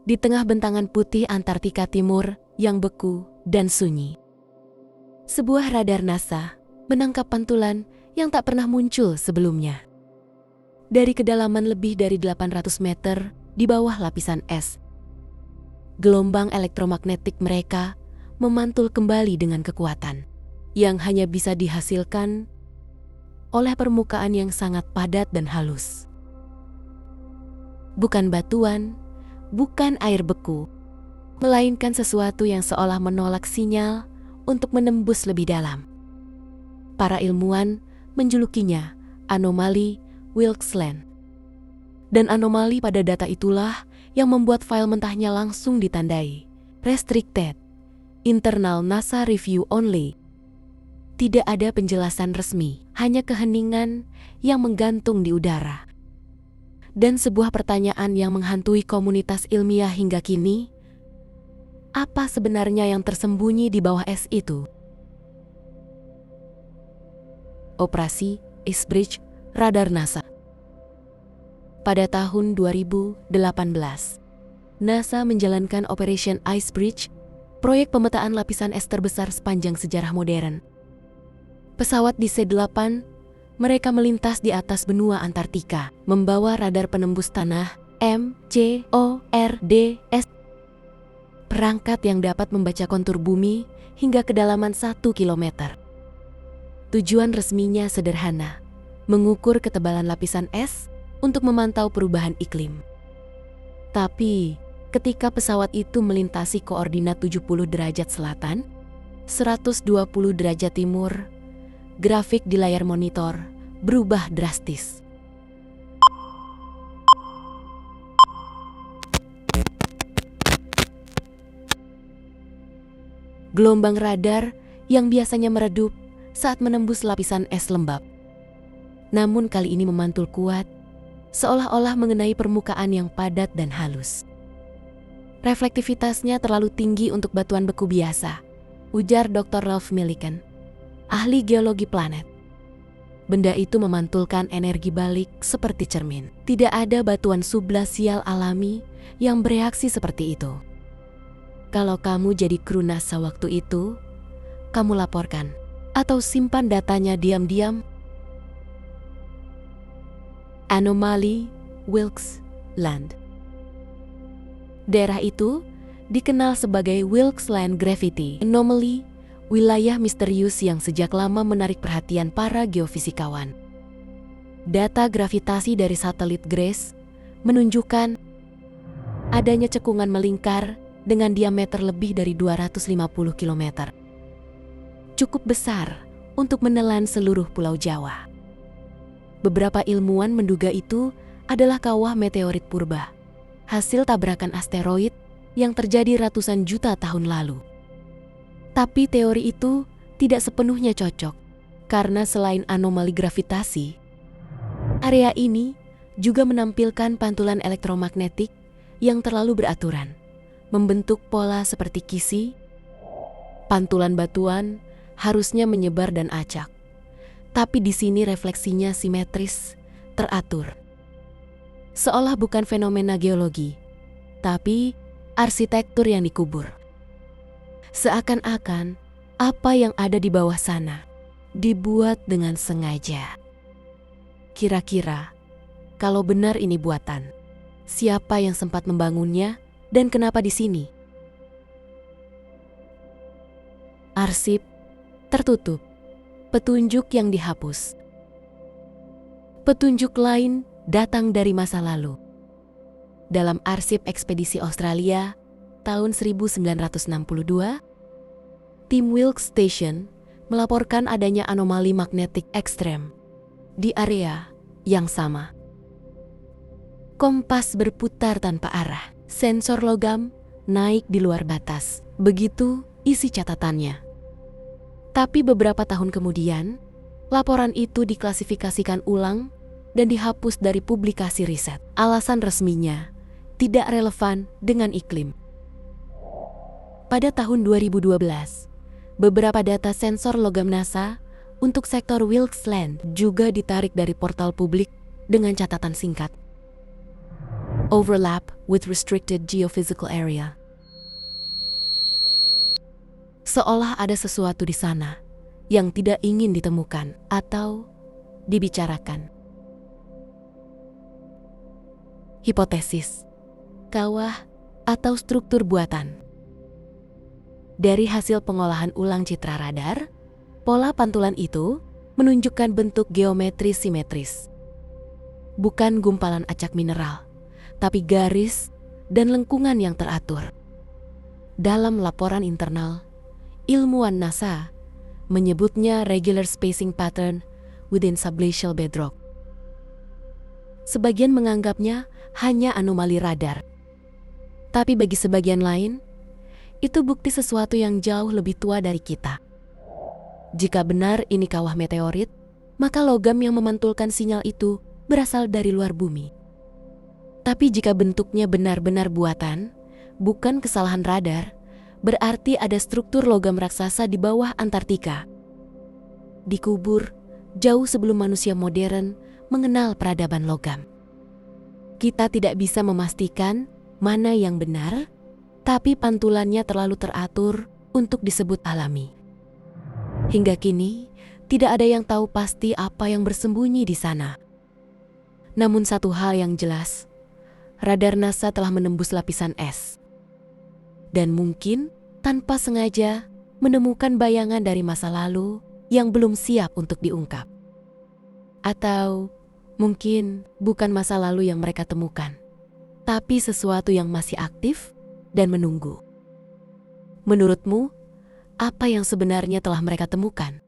di tengah bentangan putih Antartika Timur yang beku dan sunyi. Sebuah radar NASA menangkap pantulan yang tak pernah muncul sebelumnya. Dari kedalaman lebih dari 800 meter di bawah lapisan es, gelombang elektromagnetik mereka memantul kembali dengan kekuatan yang hanya bisa dihasilkan oleh permukaan yang sangat padat dan halus. Bukan batuan, bukan air beku, melainkan sesuatu yang seolah menolak sinyal untuk menembus lebih dalam. Para ilmuwan menjulukinya anomali Wilkes-Land. Dan anomali pada data itulah yang membuat file mentahnya langsung ditandai Restricted, Internal NASA Review Only. Tidak ada penjelasan resmi, hanya keheningan yang menggantung di udara. Dan sebuah pertanyaan yang menghantui komunitas ilmiah hingga kini, apa sebenarnya yang tersembunyi di bawah es itu? Operasi Icebridge Radar NASA. Pada tahun 2018, NASA menjalankan Operation Icebridge, proyek pemetaan lapisan es terbesar sepanjang sejarah modern. Pesawat di C-8, mereka melintas di atas benua Antartika, membawa radar penembus tanah MCORDS, perangkat yang dapat membaca kontur bumi hingga kedalaman 1 km. Tujuan resminya sederhana, mengukur ketebalan lapisan es untuk memantau perubahan iklim. Tapi, ketika pesawat itu melintasi koordinat 70 derajat selatan, 120 derajat timur, grafik di layar monitor berubah drastis. Gelombang radar yang biasanya meredup saat menembus lapisan es lembab, namun kali ini memantul kuat, seolah-olah mengenai permukaan yang padat dan halus. Reflektivitasnya terlalu tinggi untuk batuan beku biasa, ujar Dr. Ralph Millikan, ahli geologi planet. Benda itu memantulkan energi balik seperti cermin. Tidak ada batuan subglasial alami yang bereaksi seperti itu. Kalau kamu jadi kru NASA waktu itu, kamu laporkan atau simpan datanya diam-diam. Anomali Wilkes-Land. Daerah itu dikenal sebagai Wilkes-Land Gravity Anomaly, wilayah misterius yang sejak lama menarik perhatian para geofisikawan. Data gravitasi dari satelit GRACE menunjukkan adanya cekungan melingkar dengan diameter lebih dari 250 km. Cukup besar untuk menelan seluruh Pulau Jawa. Beberapa ilmuwan menduga itu adalah kawah meteorit purba, hasil tabrakan asteroid yang terjadi ratusan juta tahun lalu. Tapi teori itu tidak sepenuhnya cocok, karena selain anomali gravitasi, area ini juga menampilkan pantulan elektromagnetik yang terlalu beraturan, membentuk pola seperti kisi. Pantulan batuan harusnya menyebar dan acak, tapi di sini refleksinya simetris, teratur. Seolah bukan fenomena geologi, tapi arsitektur yang dikubur. Seakan-akan apa yang ada di bawah sana dibuat dengan sengaja. Kira-kira, kalau benar ini buatan, siapa yang sempat membangunnya dan kenapa di sini? Arsip tertutup, petunjuk yang dihapus. Petunjuk lain datang dari masa lalu. Dalam arsip ekspedisi Australia tahun 1962, tim Wilkes Station melaporkan adanya anomali magnetik ekstrem di area yang sama. Kompas berputar tanpa arah, sensor logam naik di luar batas. Begitu isi catatannya. Tapi beberapa tahun kemudian, laporan itu diklasifikasikan ulang dan dihapus dari publikasi riset. Alasan resminya tidak relevan dengan iklim. Pada tahun 2012, beberapa data sensor logam NASA untuk sektor Wilkes-Land juga ditarik dari portal publik dengan catatan singkat. overlap with restricted geophysical area. Seolah ada sesuatu di sana yang tidak ingin ditemukan atau dibicarakan. Hipotesis, kawah atau struktur buatan. Dari hasil pengolahan ulang citra radar, pola pantulan itu menunjukkan bentuk geometri simetris. Bukan gumpalan acak mineral, tapi garis dan lengkungan yang teratur. Dalam laporan internal, ilmuwan NASA menyebutnya regular spacing pattern within subglacial bedrock. Sebagian menganggapnya hanya anomali radar. Tapi bagi sebagian lain, itu bukti sesuatu yang jauh lebih tua dari kita. Jika benar ini kawah meteorit, maka logam yang memantulkan sinyal itu berasal dari luar bumi. Tapi jika bentuknya benar-benar buatan, bukan kesalahan radar, berarti ada struktur logam raksasa di bawah Antartika. Dikubur jauh sebelum manusia modern mengenal peradaban logam. Kita tidak bisa memastikan mana yang benar, tapi pantulannya terlalu teratur untuk disebut alami. Hingga kini, tidak ada yang tahu pasti apa yang bersembunyi di sana. Namun satu hal yang jelas, radar NASA telah menembus lapisan es. Dan mungkin tanpa sengaja menemukan bayangan dari masa lalu yang belum siap untuk diungkap. Atau mungkin bukan masa lalu yang mereka temukan, tapi sesuatu yang masih aktif dan menunggu. Menurutmu, apa yang sebenarnya telah mereka temukan?